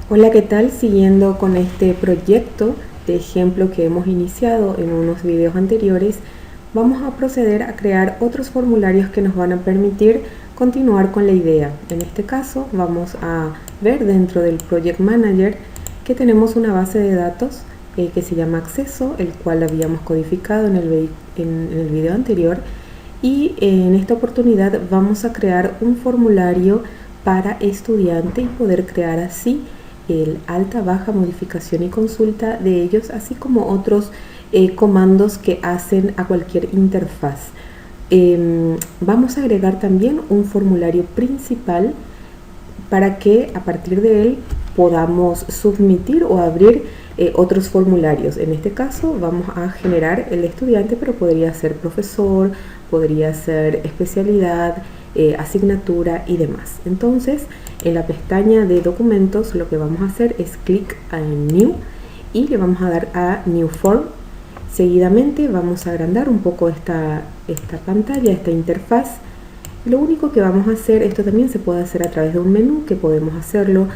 Hola, ¿qué tal? Siguiendo con este proyecto de ejemplo que hemos iniciado en unos videos anteriores, vamos a proceder a crear otros formularios que nos van a permitir continuar con la idea. En este caso vamos a ver dentro del Project Manager que tenemos una base de datos que se llama Acceso, el cual habíamos codificado en el video anterior, y en esta oportunidad vamos a crear un formulario para estudiante y poder crear así el alta, baja, modificación y consulta de ellos, así como otros comandos que hacen a cualquier interfaz. Vamos a agregar también un formulario principal para que a partir de él podamos submitir o abrir otros formularios. En este caso vamos a generar el estudiante, pero podría ser profesor, podría ser especialidad, asignatura y demás. Entonces, en la pestaña de documentos lo que vamos a hacer es clic en New y le vamos a dar a New Form. Seguidamente vamos a agrandar un poco esta pantalla, esta interfaz. Lo único que vamos a hacer, esto también se puede hacer a través de un menú, que podemos hacerlo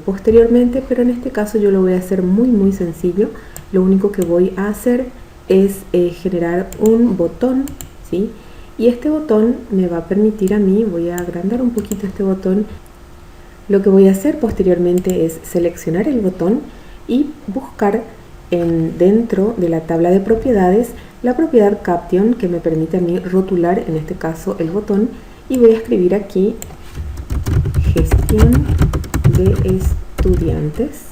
posteriormente, pero en este caso yo lo voy a hacer muy sencillo. Lo único que voy a hacer es generar un botón, ¿sí? Y este botón me va a permitir a mí, voy a agrandar un poquito este botón. Lo que voy a hacer posteriormente es seleccionar el botón y buscar dentro de la tabla de propiedades la propiedad Caption, que me permite a mí rotular en este caso el botón, y voy a escribir aquí gestión de estudiantes,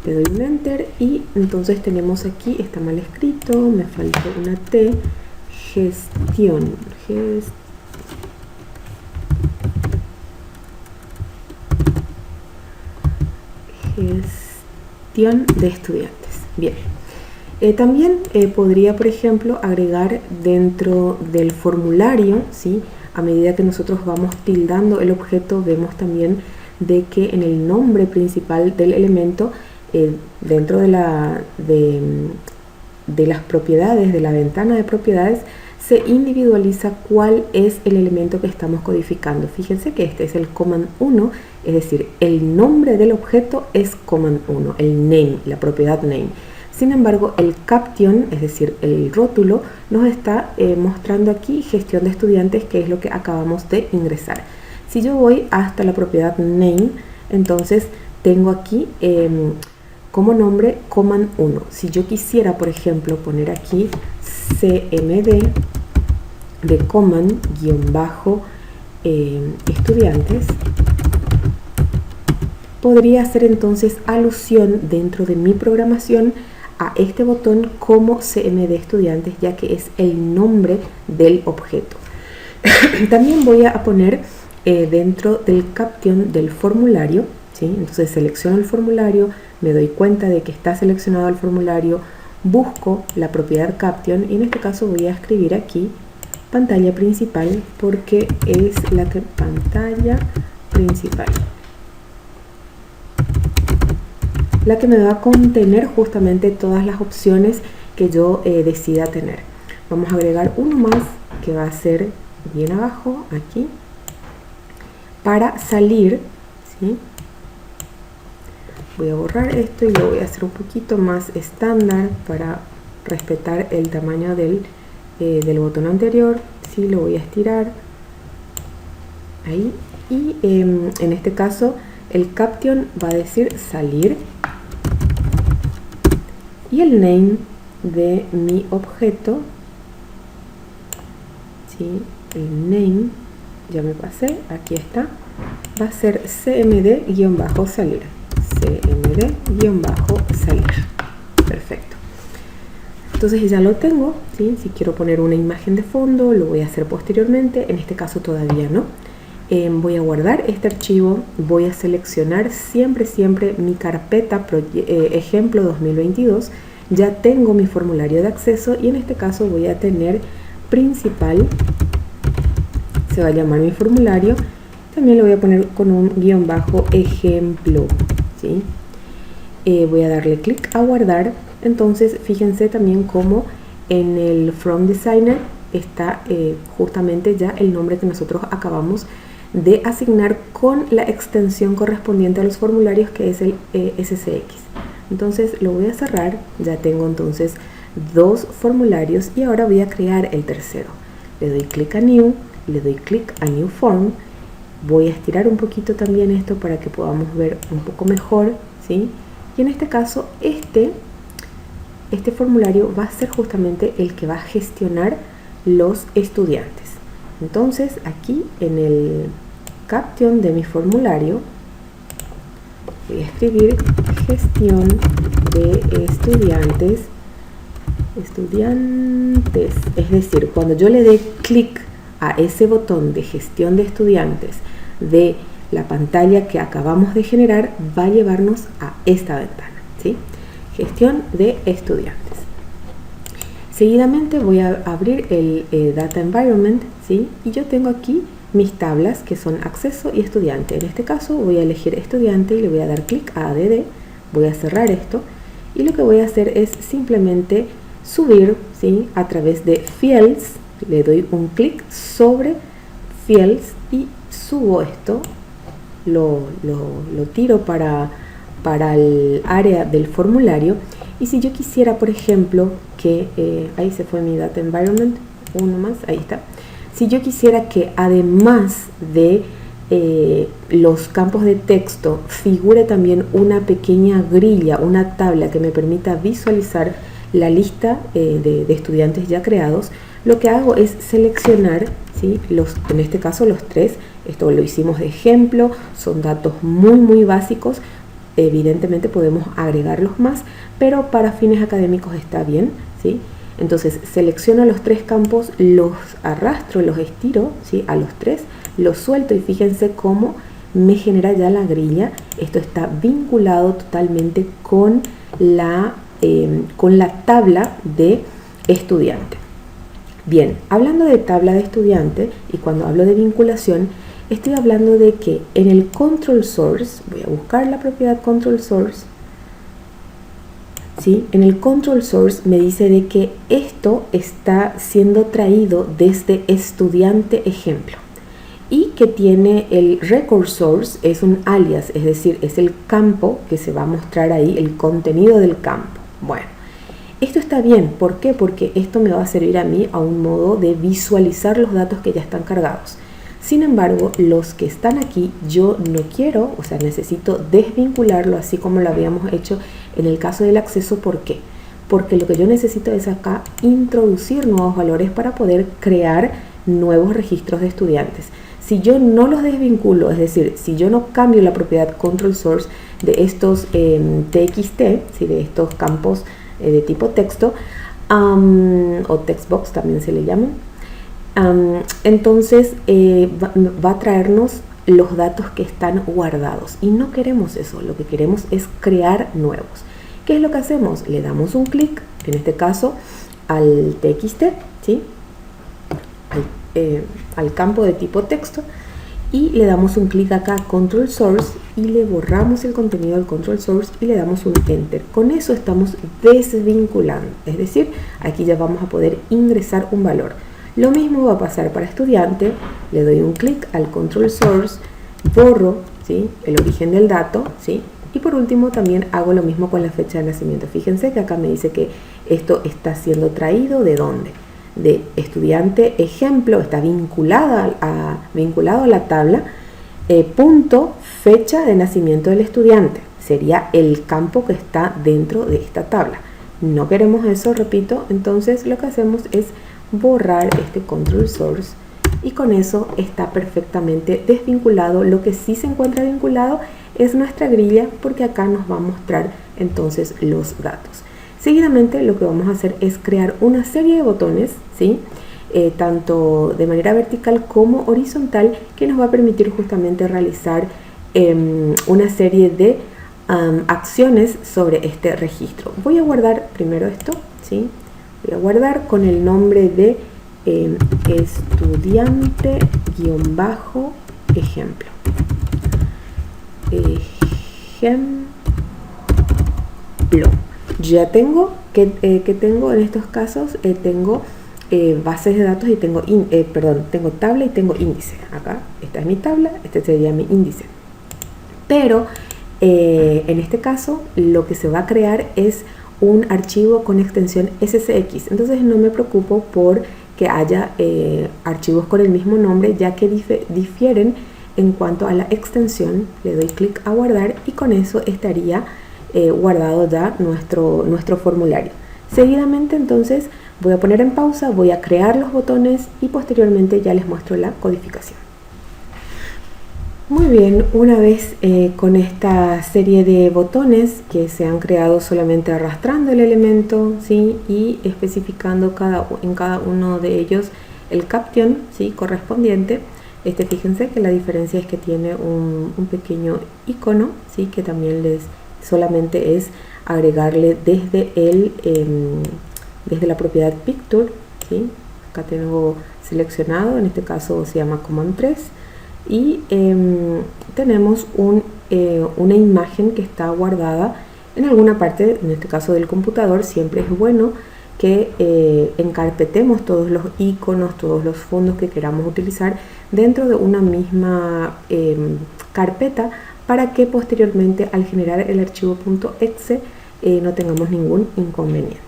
le doy un enter y entonces tenemos aquí, está mal escrito, me faltó una T, gestión de estudiantes. Bien. También podría, por ejemplo, agregar dentro del formulario, ¿sí? A medida que nosotros vamos tildando el objeto, vemos también de que en el nombre principal del elemento, dentro de las propiedades, de la ventana de propiedades, se individualiza cuál es el elemento que estamos codificando. Fíjense que este es el command 1, es decir, el nombre del objeto es command 1, el name, la propiedad name. Sin embargo, el caption, es decir, el rótulo, nos está mostrando aquí gestión de estudiantes, que es lo que acabamos de ingresar. Si yo voy hasta la propiedad name, entonces tengo aquí como nombre command 1. Si yo quisiera, por ejemplo, poner aquí cmd de command-estudiantes, podría hacer entonces alusión dentro de mi programación a este botón como cmd estudiantes, ya que es el nombre del objeto. También voy a poner dentro del caption del formulario, ¿sí? Entonces selecciono el formulario, me doy cuenta de que está seleccionado el formulario, busco la propiedad caption y en este caso voy a escribir aquí pantalla principal, porque es pantalla principal, la que me va a contener justamente todas las opciones que yo decida tener. Vamos a agregar uno más que va a ser bien abajo aquí para salir, ¿sí? Voy a borrar esto y lo voy a hacer un poquito más estándar para respetar el tamaño del botón anterior. Sí, lo voy a estirar ahí y en este caso el caption va a decir salir y el name de mi objeto, ¿sí? El name, ya me pasé, aquí está, va a ser cmd-salir, cmd-salir. Perfecto. Entonces ya lo tengo, ¿sí? Si quiero poner una imagen de fondo, lo voy a hacer posteriormente, en este caso todavía no. Voy a guardar este archivo, voy a seleccionar siempre mi carpeta ejemplo 2022, ya tengo mi formulario de acceso y en este caso voy a tener principal, se va a llamar mi formulario, también lo voy a poner con un guión bajo ejemplo, ¿sí? Voy a darle clic a guardar. Entonces fíjense también cómo en el From Designer está justamente ya el nombre que nosotros acabamos de asignar con la extensión correspondiente a los formularios, que es el SCX. Entonces lo voy a cerrar, ya tengo entonces 2 formularios y ahora voy a crear el tercero. Le doy clic a New, le doy clic a New Form, voy a estirar un poquito también esto para que podamos ver un poco mejor, ¿sí? Y en este caso este formulario va a ser justamente el que va a gestionar los estudiantes. Entonces aquí en el caption de mi formulario voy a escribir gestión de estudiantes, es decir, cuando yo le dé clic a ese botón de gestión de estudiantes de la pantalla que acabamos de generar, va a llevarnos a esta ventana, ¿sí? Gestión de estudiantes. Seguidamente voy a abrir el Data Environment, ¿sí? Y yo tengo aquí mis tablas que son acceso y estudiante. En este caso voy a elegir estudiante y le voy a dar clic a ADD, voy a cerrar esto y lo que voy a hacer es simplemente subir, ¿sí? A través de Fields, le doy un clic sobre Fields y subo esto, lo tiro para el área del formulario. Y si yo quisiera, por ejemplo, que ahí se fue mi Data Environment, uno más, ahí está. Si yo quisiera que además de los campos de texto figure también una pequeña grilla, una tabla que me permita visualizar la lista de estudiantes ya creados, lo que hago es seleccionar, ¿sí? En este caso los 3, esto lo hicimos de ejemplo, son datos muy básicos, evidentemente podemos agregarlos más, pero para fines académicos está bien, ¿sí? Entonces selecciono los 3 campos, los arrastro, los estiro, ¿sí? A los 3, los suelto y fíjense cómo me genera ya la grilla. Esto está vinculado totalmente con la tabla de estudiante. Bien, hablando de tabla de estudiante y cuando hablo de vinculación, estoy hablando de que en el control source, voy a buscar la propiedad control source, ¿sí? En el control source me dice de que esto está siendo traído desde estudiante ejemplo y que tiene el record source, es un alias, es decir, es el campo que se va a mostrar ahí, el contenido del campo. Bueno, esto está bien, ¿por qué? Porque esto me va a servir a mí a un modo de visualizar los datos que ya están cargados. Sin embargo, los que están aquí yo no quiero, o sea, necesito desvincularlo así como lo habíamos hecho en el caso del acceso. ¿Por qué? Porque lo que yo necesito es acá introducir nuevos valores para poder crear nuevos registros de estudiantes. Si yo no los desvinculo, es decir, si yo no cambio la propiedad control source de estos TXT, ¿sí? De estos campos de tipo texto, o textbox también se le llaman, entonces va a traernos los datos que están guardados y no queremos eso, lo que queremos es crear nuevos. ¿Qué es lo que hacemos? Le damos un clic, en este caso al TXT, ¿sí? Al campo de tipo texto, y le damos un clic acá a control source y le borramos el contenido del control source y le damos un enter. Con eso estamos desvinculando, es decir, aquí ya vamos a poder ingresar un valor. Lo mismo va a pasar para estudiante, le doy un clic al control source, borro, ¿sí? El origen del dato, ¿sí? Y por último también hago lo mismo con la fecha de nacimiento. Fíjense que acá me dice que esto está siendo traído ¿de dónde? De estudiante ejemplo, está vinculado a la tabla, punto fecha de nacimiento del estudiante. Sería el campo que está dentro de esta tabla. No queremos eso, repito, entonces lo que hacemos es borrar este control source y con eso está perfectamente desvinculado. Lo que sí se encuentra vinculado es nuestra grilla, porque acá nos va a mostrar entonces los datos. Seguidamente lo que vamos a hacer es crear una serie de botones, ¿sí? Tanto de manera vertical como horizontal, que nos va a permitir justamente realizar una serie de acciones sobre este registro. Voy a guardar primero esto, ¿sí? Voy a guardar con el nombre de estudiante-ejemplo. Ya tengo que tengo en estos casos tengo bases de datos y tengo tabla y tengo índice. Acá esta es mi tabla, este sería mi índice. Pero en este caso lo que se va a crear es un archivo con extensión SCX. Entonces no me preocupo por que haya archivos con el mismo nombre, ya que difieren en cuanto a la extensión. Le doy clic a guardar y con eso estaría guardado ya nuestro formulario. Seguidamente entonces voy a poner en pausa, voy a crear los botones y posteriormente ya les muestro la codificación. Muy bien, una vez con esta serie de botones que se han creado solamente arrastrando el elemento, ¿sí? Y especificando en cada uno de ellos el caption, ¿sí? Correspondiente. Fíjense que la diferencia es que tiene un pequeño icono, ¿sí? Que también solamente es agregarle desde la propiedad Picture, ¿sí? Acá tengo seleccionado, en este caso se llama Command 3. Y tenemos una imagen que está guardada en alguna parte, en este caso del computador. Siempre es bueno que encarpetemos todos los iconos, todos los fondos que queramos utilizar dentro de una misma carpeta para que posteriormente al generar el archivo .exe no tengamos ningún inconveniente.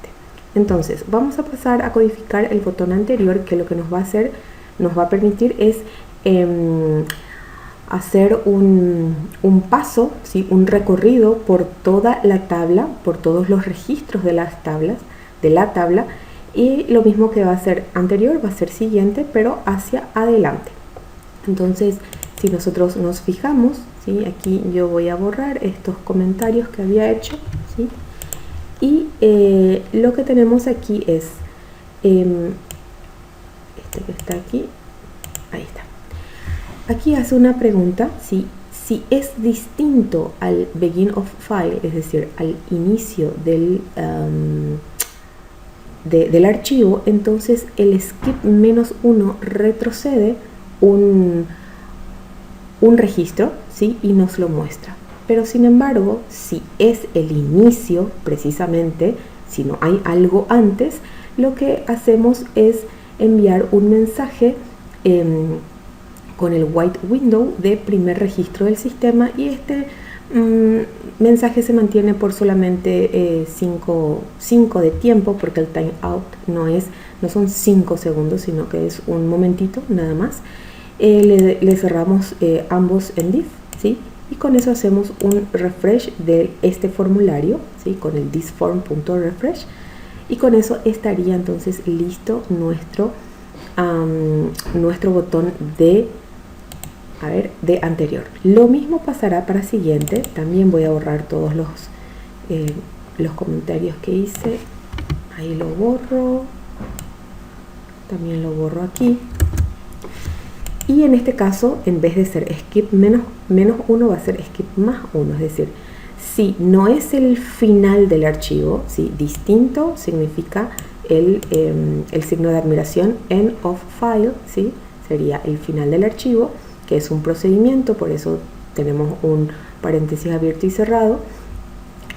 Entonces vamos a pasar a codificar el botón anterior, que lo que nos va a permitir es hacer un paso, ¿sí? Un recorrido por toda la tabla, por todos los registros de la tabla, y lo mismo que va a ser anterior va a ser siguiente, pero hacia adelante. Entonces, si nosotros nos fijamos, ¿sí? Aquí yo voy a borrar estos comentarios que había hecho, ¿sí? Y lo que tenemos aquí es que está aquí, ahí está. Aquí hace una pregunta, si es distinto al begin of file, es decir, al inicio del archivo, entonces el skip -1 retrocede un registro, ¿sí? Y nos lo muestra. Pero sin embargo, si es el inicio, precisamente, si no hay algo antes, lo que hacemos es enviar un mensaje con el white window de primer registro del sistema, y este mensaje se mantiene por solamente 5 de tiempo, porque el timeout no son 5 segundos, sino que es un momentito nada más. Le cerramos ambos en div, ¿sí? Y con eso hacemos un refresh de este formulario, ¿sí? Con el thisform.refresh, y con eso estaría entonces listo nuestro botón de anterior. Lo mismo pasará para siguiente. También voy a borrar todos los comentarios que hice. Ahí lo borro. También lo borro aquí. Y en este caso, en vez de ser skip -1, va a ser skip +1. Es decir, si no es el final del archivo, ¿sí? Distinto significa el signo de admiración, end of file, ¿sí? Sería el final del archivo, que es un procedimiento, por eso tenemos un paréntesis abierto y cerrado.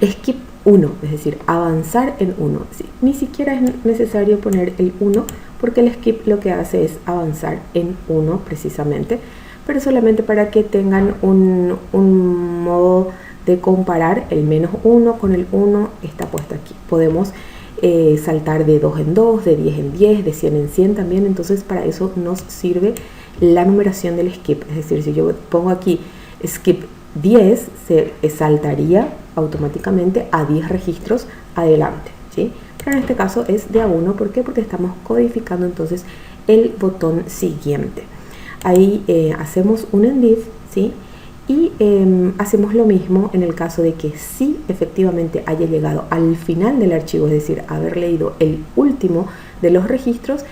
Skip 1, es decir, avanzar en 1. ¿Sí? Ni siquiera es necesario poner el 1, porque el skip lo que hace es avanzar en 1 precisamente, pero solamente para que tengan un modo de comparar. El -1 con el 1 está puesto aquí. Podemos saltar de 2 en 2, de 10 en 10, de 100 en 100 también. Entonces para eso nos sirve la numeración del skip. Es decir, si yo pongo aquí skip 10, se saltaría automáticamente a 10 registros adelante, ¿sí? Pero en este caso es de a 1. ¿Por qué? Porque estamos codificando entonces el botón siguiente. Ahí hacemos un endif, ¿sí? Y hacemos lo mismo en el caso de que sí efectivamente haya llegado al final del archivo, es decir, haber leído el último de los registros.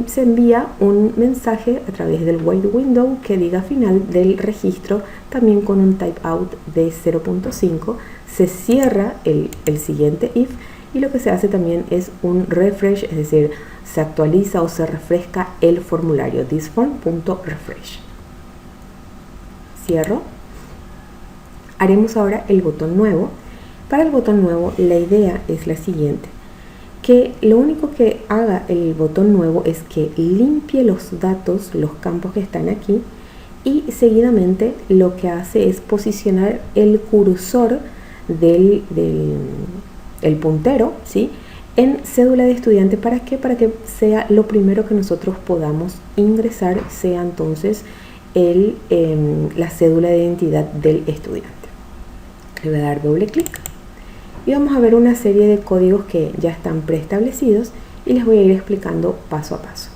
Se envía un mensaje a través del white window que diga final del registro, también con un typeout de 0.5. Se cierra el siguiente if, y lo que se hace también es un refresh, es decir, se actualiza o se refresca el formulario, thisform.refresh. Cierro. Haremos ahora el botón nuevo. Para el botón nuevo la idea es la siguiente: que lo único que haga el botón nuevo es que limpie los datos, los campos que están aquí, y seguidamente lo que hace es posicionar el cursor del el puntero, ¿sí?, en cédula de estudiante. ¿Para qué? Para que sea lo primero que nosotros podamos ingresar, sea entonces la cédula de identidad del estudiante. Le voy a dar doble clic y vamos a ver una serie de códigos que ya están preestablecidos y les voy a ir explicando paso a paso.